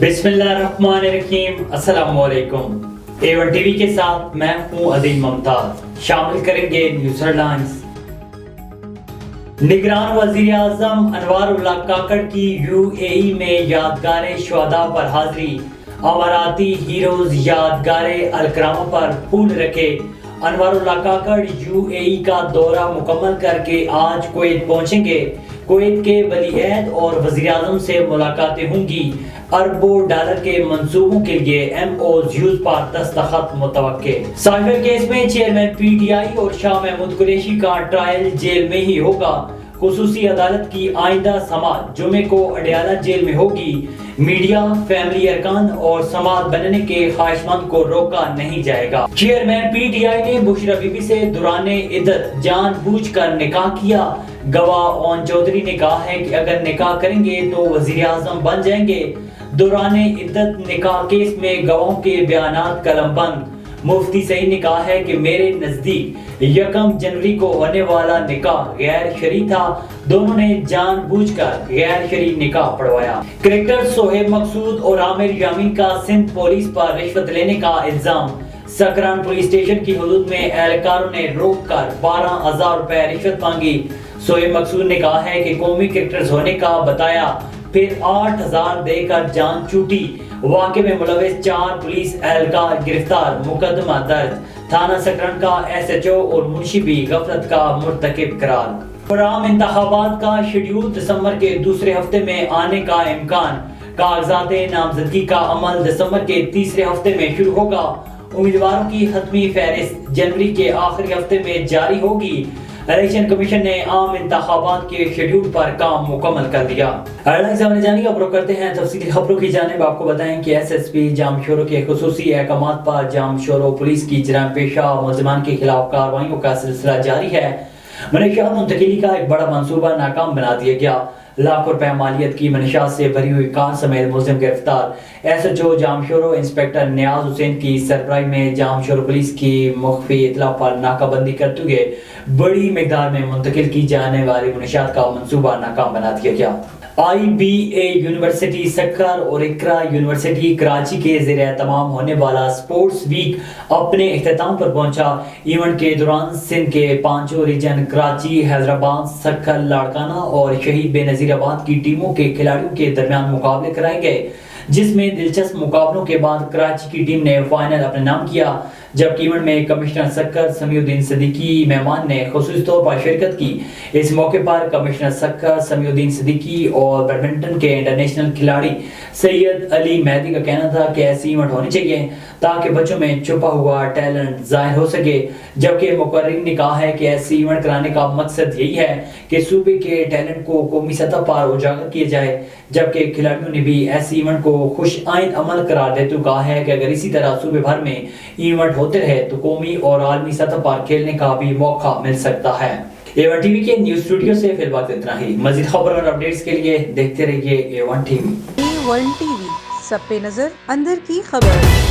बिस्मिल्लाहिर्रहमानिर्रहीम, अस्सलाम वालेकुम। A1 टीवी के साथ मैं हूं अदील मुमताज। शामिल करेंगे न्यूज़ हेडलाइंस। निगरान वज़ीर आज़म अनवारुल्लाह काकड़ की UAE में यादगार शुहदा पर हाजिरी। अमाराती हीरोज यादगार अलकरामा पर फूल रखे। अनवारुल्लाह काकड़ UAE का दौरा मुकम्मल करके आज कुवैत पहुंचेंगे। कुवैत के वलीअहद और वज़ीर आज़म से मुलाकातें होंगी। अरबों डॉलर के मंसूबों के लिए MOUs पर दस्तखत मुतवक्के। साइबर केस में चेयरमैन PTI और शाह महमूद कुरैशी का ट्रायल जेल में ही होगा। खुसूसी अदालत की आइंदा समाअत जुमे को अडयाला जेल में होगी। मीडिया, फैमिली अरकान और समाअत बनने के ख्वाहिशमंद को रोका नहीं जाएगा। चेयरमैन PTI ने बुशरा बीबी से दौराने इद्दत जानबूझकर निकाह किया। गवाह ओन चौधरी ने कहा है कि अगर निकाह करेंगे तो वजीर आजम बन जाएंगे। दौराने इद्दत निकाह केस में गवाहों के बयानात कलमबंद। मुफ्ती सईद ने कहा है कि मेरे नजदीक 1 जनवरी को होने वाला निकाह गैर शरई था। दोनों ने जानबूझकर गैर शरई निकाह पढ़वाया। क्रिकेटर सोहेब मकसूद और आमिर यामीन का सिंध पुलिस पर रिश्वत लेने का इल्जाम। सकरान पुलिस स्टेशन की हुदूद में एहलकारों ने रोककर 12,000 रुपए रिश्वत मांगी। सोहेब मकसूद ने कहा है कि कौमी क्रिकेटर्स होने का बताया, फिर 8,000 देकर जान छूटी। वाक़े में मुलविस 4 पुलिस एहलकार गिरफ्तार, मुकदमा दर्ज। थाना सकरन का SHO और मुंशी भी गफलत का मुर्तकिब करार। आम इंतखाबात का शेड्यूल दिसंबर के दूसरे हफ्ते में आने का इम्कान। कागजात नामजदगी का अमल दिसंबर के तीसरे हफ्ते में शुरू होगा। उम्मीदवारों की हतमी फहरिस्त जनवरी के आखिरी हफ्ते में जारी होगी। इलेक्शन कमीशन ने आम इंतखाबात के शेड्यूल पर काम मुकम्मल कर दिया। खबरों करते हैं तफसीली खबरों की जानिब। आपको बताएं कि SSP जामशोरो के खुसूसी अहकामात पर जामशोरो पुलिस की जराइम पेशा मुलजिमान के खिलाफ कार्रवाइयों का सिलसिला जारी है। मनशियात मुंतकिली का एक बड़ा मंसूबा नाकाम बना दिया गया। लाखों रुपए मालियत की मनशियात से भरी हुई कार समेत मुलजिम गिरफ्तार। SHO जामशोरो इंस्पेक्टर नियाज हुसैन की सरबराही में जामशोरो पुलिस की मुख्फी इतला पर नाकाबंदी करते हुए बड़ी मिकदार में मुंतकिल की जाने वाली मनशियात का मंसूबा नाकाम बना दिया गया। IBA यूनिवर्सिटी सक्कर और इकरा यूनिवर्सिटी कराची के ज़ेर तमाम होने वाला स्पोर्ट्स वीक अपने इख्तिताम पर पहुंचा। इवेंट के दौरान सिंध के 5 रीजन कराची, हैदराबाद, सक्कर, लाड़काना और शहीद बेनज़ीराबाद की टीमों के खिलाड़ियों के दरमियान मुकाबले कराए गए, जिसमें दिलचस्प मुकाबलों के बाद कराची की टीम ने फाइनल अपने नाम किया। जबकि इवेंट में कमिश्नर सक्कर समीउद्दीन सिद्दीकी मेहमान ने खुसूसी तौर पर शिरकत की। इस मौके पर कमिश्नर सक्कर समीउद्दीन सिद्दीकी और बैडमिंटन के इंटरनेशनल खिलाड़ी सैयद अली मेहदी का कहना था कि ऐसे इवेंट होने चाहिए ताकि बच्चों में छुपा हुआ टैलेंट जाहिर हो सके। जबकि मुकर्रिर ने कहा है कि ऐसे इवेंट कराने का मकसद यही है कि सूबे के टैलेंट को कौमी सतह पर उजागर किया जाए। जबकि खिलाड़ियों ने भी ऐसे इवेंट को खुश आइंद अमल करार देते हुए कहा है कि अगर इसी तरह सूबे भर में इवेंट होते रहे तो कौमी और आलमी सतह पर खेलने का भी मौका मिल सकता है। A1 टीवी के न्यूज़ स्टूडियो से फिलहाल इतना ही। मज़ीद खबर और अपडेट्स के लिए देखते रहिए A1 टीवी। A1 टीवी, सब पे नजर, अंदर की खबर।